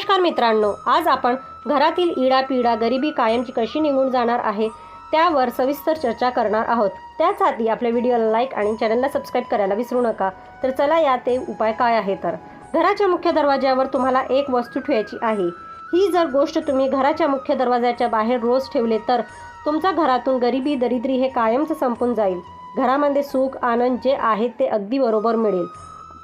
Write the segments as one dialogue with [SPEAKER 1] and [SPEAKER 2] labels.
[SPEAKER 1] नमस्कार मित्रांनो, आज आपण घरातील इडापिडा गरिबी कायमची कशी निघून जाणार आहे त्यावर सविस्तर चर्चा करणार आहोत। त्यासाठी आपल्या व्हिडिओला लाईक आणि चॅनलला सबस्क्राइब करायला विसरू नका। तर चला या ते उपाय काय आहे तर घराच्या मुख्य दरवाजावर तुम्हाला एक वस्तू ठेवायची आहे। ही जर गोष्ट तुम्ही घराच्या मुख्य दरवाजाच्या बाहेर रोज ठेवले तर तुमच्या घरातून गरिबी दरिद्री हे कायमच संपून जाईल। घरामध्ये सुख आनंद जे आहे ते अगदी बरोबर मिळेल।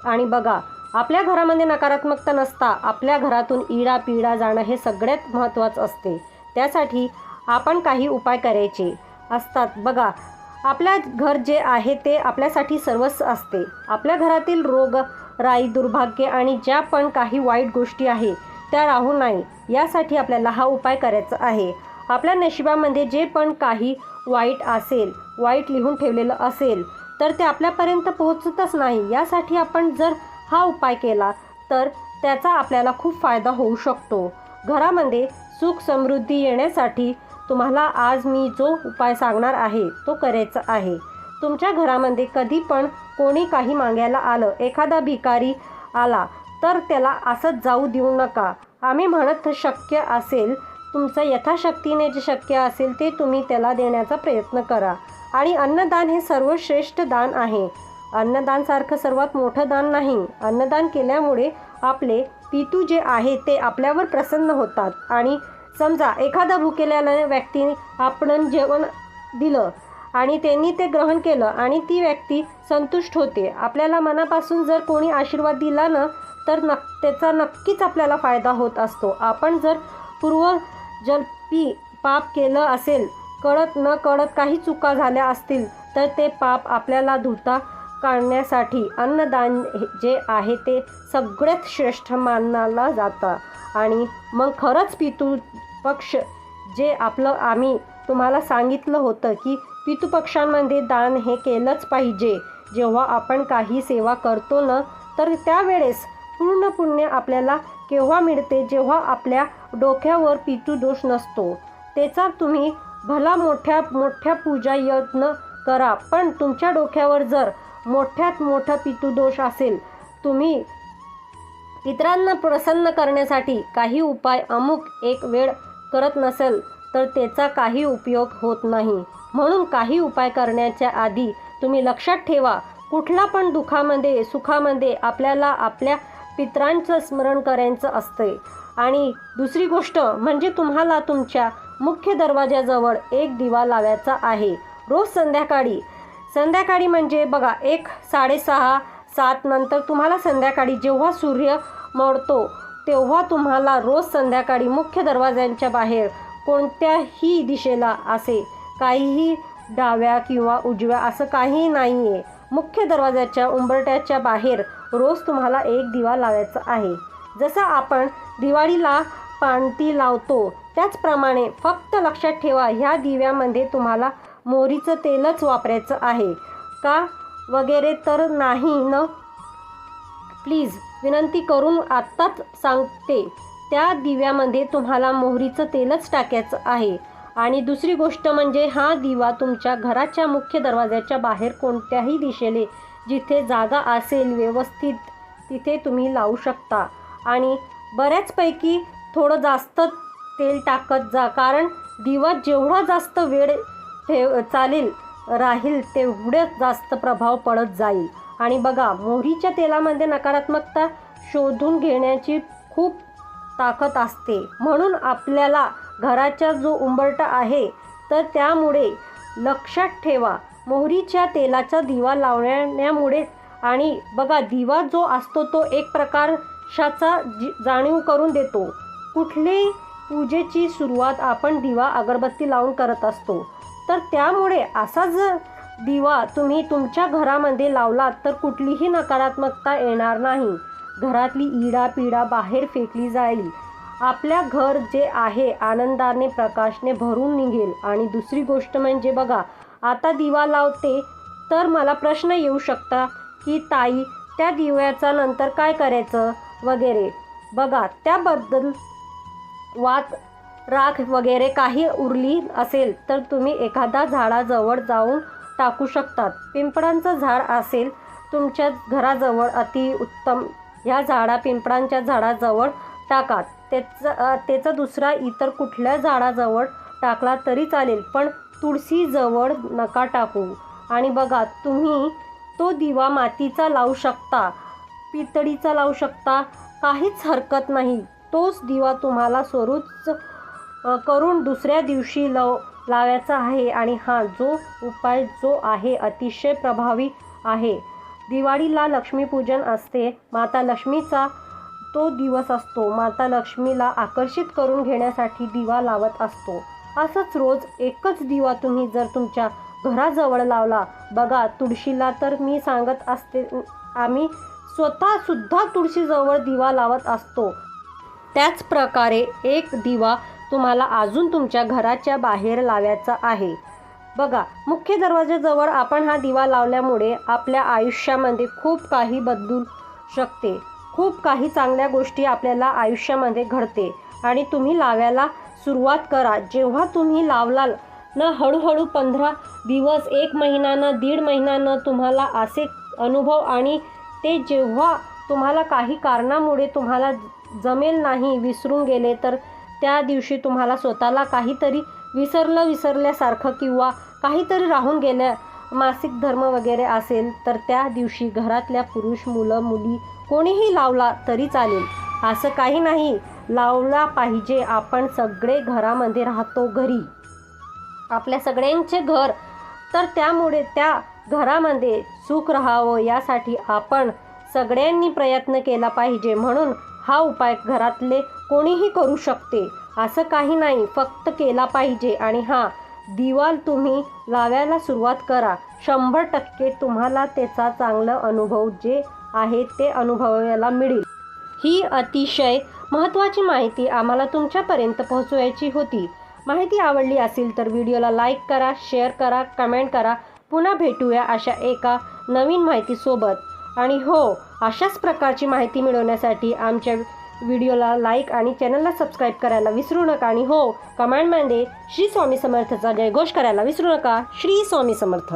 [SPEAKER 1] आणि बघा, आपल्या घरामध्ये नकारात्मकता नसता आपल्या घरातून इडा पिडा जाणं हे सगळ्यात महत्त्वाचं असते। त्यासाठी आपण काही उपाय करायचे असतात। बघा, आपल्या घर जे आहे ते आपल्यासाठी सर्वस्व असते। आपल्या घरातील रोग राई दुर्भाग्य आणि ज्या पण काही वाईट गोष्टी आहे त्या राहू नये यासाठी आपल्याला हा उपाय करायचा आहे। आपल्या नशिबामध्ये जे पण काही वाईट असेल, वाईट लिहून ठेवलेलं असेल तर ते आपल्यापर्यंत पोहोचतच नाही। यासाठी आपण जर हा उपाय केला तर त्याचा आपल्याला खूप फायदा होऊ शकतो। घरामध्ये सुख समृद्धी येण्यासाठी तुम्हाला आज मी जो उपाय सांगणार आहे तो करायचा आहे। तुमच्या घरामध्ये कधी पण कोणी काही मागायला आलं, एखादा भिकारी आला तर त्याला असंच जाऊ देऊ नका। आम्ही म्हणत शक्य असेल, तुमचं यथाशक्तीने जे शक्य असेल ते तुम्ही त्याला देण्याचा प्रयत्न करा। आणि अन्नदान हे सर्वश्रेष्ठ दान आहे। अन्नदानसारखं सर्वात मोठं दान नाही। अन्नदान केल्यामुळे आपले पितू जे आहे ते आपल्यावर प्रसन्न होतात। आणि समजा एखादा भुकेलेला व्यक्ती आपण जेवण दिलं आणि त्यांनी ते ग्रहण केलं आणि ती व्यक्ती संतुष्ट होते। आपल्याला मनापासून जर कोणी आशीर्वाद दिला ना तर त्याचा नक्कीच आपल्याला फायदा होत असतो। आपण जर पूर्वजन्मी पाप केलं असेल, कळत न कळत काही चुका झाल्या असतील तर ते पाप आपल्याला धुता काढण्यासाठी अन्नदान जे आहे ते सगळ्यात श्रेष्ठ मानलं जातं। आणि मग खरंच पितृपक्ष जे आपलं आम्ही तुम्हाला सांगितलं होतं की पितृपक्षांमध्ये दान हे केलंच पाहिजे। जेव्हा आपण काही सेवा करतो ना तर त्यावेळेस पूर्ण पुण्य आपल्याला केव्हा मिळते, जेव्हा आपल्या डोक्यावर पितृदोष नसतो। त्याचा तुम्ही भला मोठ्या मोठ्या पूजा यत्न करा, पण तुमच्या डोक्यावर जर मोठ्यात मोठा पितृदोष असेल, तुम्ही पितरांना प्रसन्न करण्यासाठी काही उपाय अमुक एक वेळ करत नसेल तर त्याचा काही उपयोग होत नाही। म्हणून काही उपाय करण्याच्या आधी तुम्ही लक्षात ठेवा, कुठला पण दुःखामध्ये सुखामध्ये आपल्याला आपल्या पितरांचं स्मरण करायचं असते। आणि दुसरी गोष्ट म्हणजे तुम्हाला तुमच्या मुख्य दरवाजाजवळ एक दिवा लावायचा आहे रोज संध्याकाळी म्हणजे बघा 1, 6:30, 7 नंतर तुम्हाला संध्याकाळी जेव्हा सूर्य मावळतो तेव्हा तुम्हाला रोज संध्याकाळी मुख्य दरवाजांच्या बाहेर कोणत्याही दिशेला असे काहीही डाव्या किंवा उजव्या असं काही नाही आहे, मुख्य दरवाजाच्या उंबरट्याच्या बाहेर रोज तुम्हाला एक दिवा लावायचा आहे। जसं आपण दिवाळीला पाणती लावतो त्याचप्रमाणे फक्त लक्षात ठेवा, ह्या दिव्यामध्ये तुम्हाला मोहरीचं तेलच वापरायचं आहे का वगैरे तर नाही न। प्लीज विनंती करून आत्ताच सांगते, त्या दिव्यामध्ये तुम्हाला मोहरीचं तेलच टाकायचं आहे। आणि दुसरी गोष्ट म्हणजे हा दिवा तुमच्या घराच्या मुख्य दरवाजाच्या बाहेर कोणत्याही दिशेने जिथे जागा असेल व्यवस्थित तिथे तुम्ही लावू शकता। आणि बऱ्याचपैकी थोडं जास्त तेल टाकत जा, कारण दिवा जेवढा जास्त वेळ राहील तेवढ्याच जास्त प्रभाव पडत जाईल। आणि बघा, मोहरीच्या तेलामध्ये नकारात्मकता शोधून घेण्याची खूप ताकद असते। म्हणून आपल्याला घराचा जो उंबरठा आहे तर त्यामुळे लक्षात ठेवा, मोहरीच्या तेलाचा दिवा लावण्यामुळे आणि बघा दिवा जो असतो तो एक प्रकाशाचा जाणीव करून देतो। कुठलीही पूजेची सुरुवात आपण दिवा अगरबत्ती लावून करत असतो, तर त्यामुळे असा जर दिवा तुम्ही तुमच्या घरामध्ये लावलात तर कुठलीही नकारात्मकता येणार नाही। घरातली इडा पिडा बाहेर फेकली जाईल। आपल्या घर जे आहे आनंदाने प्रकाशने भरून निघेल। आणि दुसरी गोष्ट म्हणजे बघा, आता दिवा लावते तर मला प्रश्न येऊ शकता की ताई त्या दिव्याचा नंतर काय करायचं वगैरे। बघा, त्याबद्दल राख वगैरे काही उरली असेल तर तुम्ही एखादा झाडाजवळ जाऊन टाकू शकतात। पिंपळाचं झाड असेल तुमच्या घराजवळ अति उत्तम, ह्या पिंपळांच्या झाडाजवळ टाका. त्याचा दुसरा इतर कुठल्या झाडाजवळ टाकला तरी चालेल, पण तुळशीजवळ नका टाकू. आणि बघा, तुम्ही तो दिवा मातीचा लावू शकता, पितळीचा लावू शकता, काहीच हरकत नाही. तोच दिवा तुम्हाला स्वरूप करून दुसऱ्या दिवशी लावायचा आहे. आणि हा उपाय जो आहे अतिशय प्रभावी आहे. दिवाळीला लक्ष्मीपूजन असते. माता लक्ष्मीचा तो दिवस असतो. माता लक्ष्मीला आकर्षित करून घेण्यासाठी दिवा लावत असतो. असंच रोज एकच दिवा तुम्ही जर तुमच्या घराजवळ लावला, बघा तुळशीला तर मी सांगत असते, आम्ही स्वतःसुद्धा तुळशीजवळ दिवा लावत असतो. त्याच प्रकारे एक दिवा तुम्हाला अजून तुमच्या घराच्या बाहेर लावायचा आहे. बघा, मुख्य दरवाजाजवळ आपण हा दिवा लावल्यामुळे आपल्या आयुष्यामध्ये खूप काही बदलू शकते. खूप काही चांगल्या गोष्टी आपल्याला आयुष्यामध्ये घडते. आणि तुम्ही लावायला सुरुवात करा. जेव्हा तुम्ही लावलाल ना, हळूहळू 15 दिवस, 1 महिन्यानं, 1.5 महिन्यानं तुम्हाला असे अनुभव, आणि ते जेव्हा तुम्हाला काही कारणामुळे तुम्हाला जमेल नाही, विसरून गेले, तर त्या दिवशी तुम्हाला स्वतःला काहीतरी विसरल्यासारखं किंवा काहीतरी राहून गेलं, मासिक धर्म वगैरे असेल, तर त्या दिवशी घरातल्या पुरुष, मुलं, मुली कोणीही लावला तरी चालेल. असं काही नाही, लावला पाहिजे. आपण सगळे घरामध्ये राहतो, घरी आपल्या सगळ्यांचे घर, तर त्यामुळे त्या घरामध्ये सुख राहावं यासाठी आपण सगळ्यांनी प्रयत्न केला पाहिजे. म्हणून हा उपाय घरातले कोणीही करू शकते, असं काही नाही, फक्त केला पाहिजे. आणि हा दिवा तुम्ही लावायला सुरुवात करा. 100% तुम्हाला त्याचा चांगला अनुभव जे आहे ते अनुभवायला मिळेल. ही अतिशय महत्त्वाची माहिती आम्हाला तुमच्यापर्यंत पोहोचवायची होती. माहिती आवडली असेल तर व्हिडिओला लाईक करा, शेअर करा, कमेंट करा. पुन्हा भेटूया अशा एका नवीन माहितीसोबत. आणि हो, अशाच प्रकारची माहिती मिळवण्यासाठी आमच्या व्हिडिओला लाईक आणि चॅनलला सबस्क्राईब करायला विसरू नका. आणि हो, कमेंटमध्ये श्री स्वामी समर्थचा जयघोष करायला विसरू नका. श्री स्वामी समर्थ.